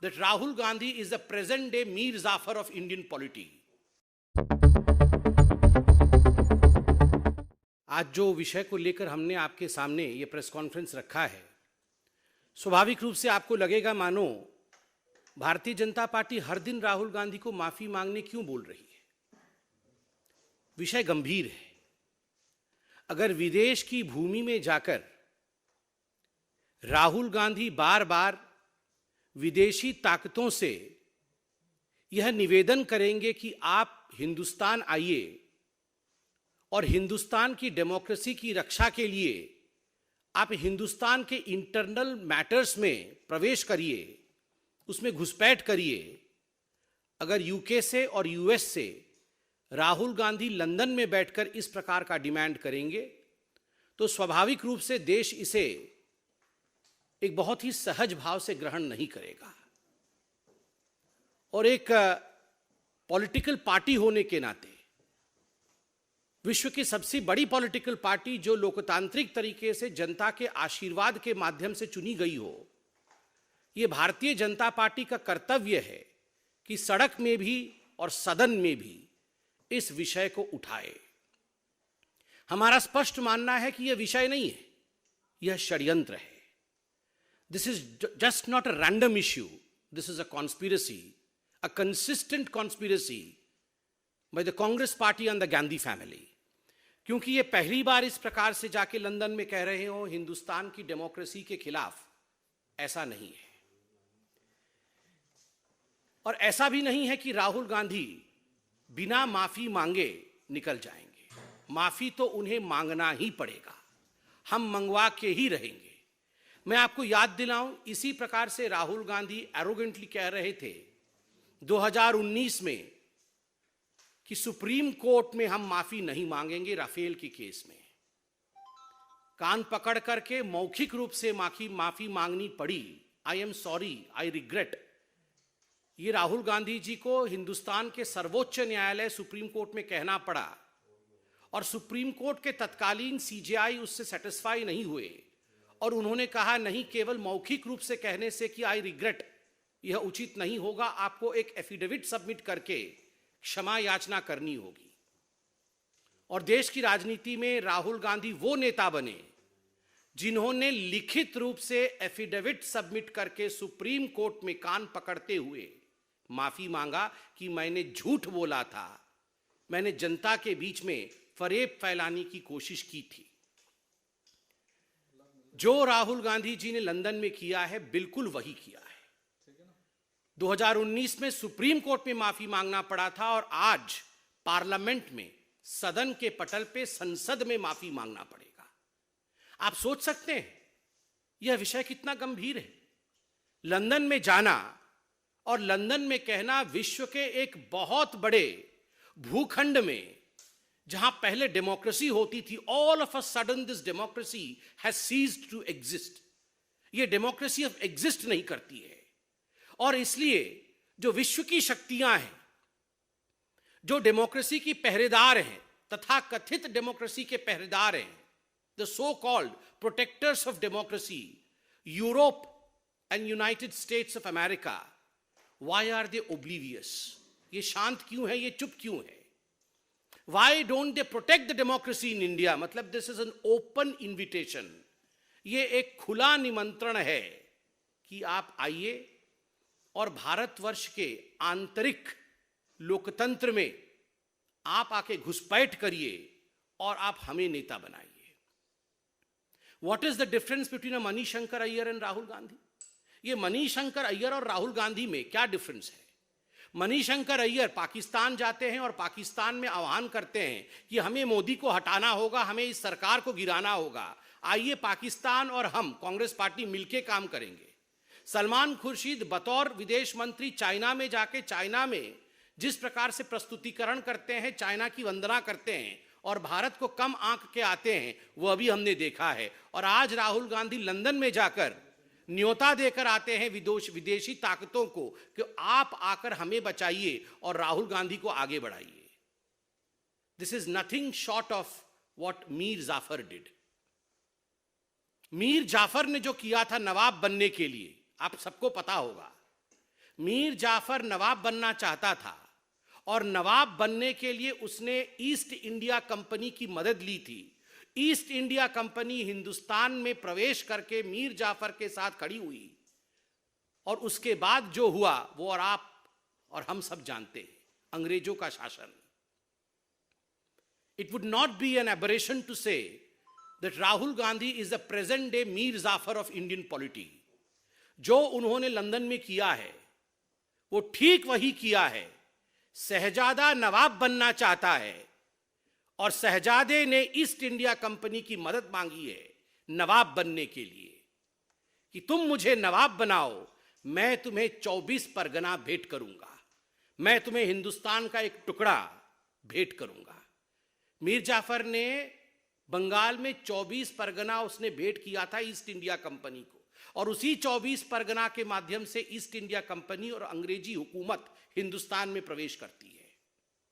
that Rahul Gandhi is the present day Mir Jafar of Indian polity. आज जो विषय को लेकर हमने आपके सामने ये प्रेस कॉन्फ्रेंस रखा है, स्वाभाविक रूप से आपको लगेगा मानो भारतीय जनता पार्टी हर दिन राहुल गांधी को माफी मांगने क्यों बोल रही है। विषय गंभीर है। अगर विदेश की भूमि में जाकर राहुल गांधी बार बार विदेशी ताकतों से यह निवेदन करेंगे कि आप हिंदुस्तान आइए और हिंदुस्तान की डेमोक्रेसी की रक्षा के लिए आप हिंदुस्तान के इंटरनल मैटर्स में प्रवेश करिए, उसमें घुसपैठ करिए। अगर यूके से और यूएस से राहुल गांधी लंदन में बैठकर इस प्रकार का डिमांड करेंगे तो स्वाभाविक रूप से देश इसे एक बहुत ही सहज भाव से ग्रहण नहीं करेगा। और एक पॉलिटिकल पार्टी होने के नाते, विश्व की सबसे बड़ी पॉलिटिकल पार्टी जो लोकतांत्रिक तरीके से जनता के आशीर्वाद के माध्यम से चुनी गई हो, यह भारतीय जनता पार्टी का कर्तव्य है कि सड़क में भी और सदन में भी इस विषय को उठाए। हमारा स्पष्ट मानना है कि यह विषय नहीं है, यह षड्यंत्र है। This is just not a random issue, this is a conspiracy, a consistent conspiracy by the Congress party and the Gandhi family. क्योंकि ये पहली बार इस प्रकार से जाके लंदन में कह रहे हो हिंदुस्तान की डेमोक्रेसी के खिलाफ, ऐसा नहीं है। और ऐसा भी नहीं है कि राहुल गांधी बिना माफी मांगे निकल जाएंगे। माफी तो उन्हें मांगना ही पड़ेगा, हम मंगवा के ही रहेंगे। मैं आपको याद दिलाऊं, इसी प्रकार से राहुल गांधी एरोगेंटली कह रहे थे 2019 में कि सुप्रीम कोर्ट में हम माफी नहीं मांगेंगे राफेल के केस में। कान पकड़ करके मौखिक रूप से माफी मांगनी पड़ी। I am sorry, I regret. ये राहुल गांधी जी को हिंदुस्तान के सर्वोच्च न्यायालय सुप्रीम कोर्ट में कहना पड़ा और सुप्रीम कोर्ट के तत्कालीन सीजेआई उससे सेटिस्फाई नहीं हुए और उन्होंने कहा नहीं, केवल मौखिक रूप से कहने से कि आई रिग्रेट यह उचित नहीं होगा, आपको एक एफिडेविट सबमिट करके क्षमा याचना करनी होगी। और देश की राजनीति में राहुल गांधी वो नेता बने जिन्होंने लिखित रूप से एफिडेविट सबमिट करके सुप्रीम कोर्ट में कान पकड़ते हुए माफी मांगा कि मैंने झूठ बोला था, मैंने जनता के बीच में फरेब फैलाने की कोशिश की थी। जो राहुल गांधी जी ने लंदन में किया है, बिल्कुल वही किया है। 2019 में सुप्रीम कोर्ट में माफी मांगना पड़ा था और आज पार्लियामेंट में, सदन के पटल पे, संसद में माफी मांगना पड़ेगा। आप सोच सकते हैं यह विषय कितना गंभीर है। लंदन में जाना और लंदन में कहना, विश्व के एक बहुत बड़े भूखंड में जहां पहले डेमोक्रेसी होती थी, all of a sudden this democracy has ceased to exist. यह डेमोक्रेसी अब एग्जिस्ट नहीं करती है। और इसलिए जो विश्व की शक्तियां हैं, जो डेमोक्रेसी की पहरेदार हैं, तथा कथित डेमोक्रेसी के पहरेदार हैं, the so called protectors of democracy, Europe and United States of America, why are they oblivious? ये शांत क्यों है, ये चुप क्यों है? Why don't they protect the democracy in India? मतलब this is an open invitation, ये एक खुला निमंत्रण है कि आप आइए और भारतवर्ष के आंतरिक लोकतंत्र में आप आके घुसपैठ करिए और आप हमें नेता बनाइए। What is the difference between a Manishankar Iyer and Rahul Gandhi? ये मणिशंकर अय्यर और राहुल गांधी में क्या डिफरेंस है? मणिशंकर अय्यर पाकिस्तान जाते हैं और पाकिस्तान में आह्वान करते हैं कि हमें मोदी को हटाना होगा, हमें इस सरकार को गिराना होगा, आइए पाकिस्तान और हम कांग्रेस पार्टी मिलकर काम करेंगे। सलमान खुर्शीद बतौर विदेश मंत्री चाइना में जाके, चाइना में जिस प्रकार से प्रस्तुतिकरण करते हैं, चाइना की वंदना करते हैं और भारत को कम आंक के आते हैं, वो अभी हमने देखा है। और आज राहुल गांधी लंदन में जाकर न्योता देकर आते हैं विदेशी ताकतों को कि आप आकर हमें बचाइए और राहुल गांधी को आगे बढ़ाइए। This is nothing short of what Mir Jafar did. Mir Jafar ने जो किया था नवाब बनने के लिए, आप सबको पता होगा मीर जाफर नवाब बनना चाहता था और नवाब बनने के लिए उसने ईस्ट इंडिया कंपनी की मदद ली थी। ईस्ट इंडिया कंपनी हिंदुस्तान में प्रवेश करके मीर जाफर के साथ खड़ी हुई और उसके बाद जो हुआ वो और आप और हम सब जानते हैं, अंग्रेजों का शासन। It would not be an aberration to say that Rahul Gandhi is the present day Mir Jafar of Indian polity। जो उन्होंने लंदन में किया है वो ठीक वही किया है। शहजादा नवाब बनना चाहता है और शहजादे ने ईस्ट इंडिया कंपनी की मदद मांगी है नवाब बनने के लिए कि तुम मुझे नवाब बनाओ, मैं तुम्हें 24 परगना भेंट करूंगा, मैं तुम्हें हिंदुस्तान का एक टुकड़ा भेंट करूंगा। मीर जाफर ने बंगाल में 24 परगना उसने भेंट किया था ईस्ट इंडिया कंपनी को, और उसी 24 परगना के माध्यम से ईस्ट इंडिया कंपनी और अंग्रेजी हुकूमत हिंदुस्तान में प्रवेश करती है।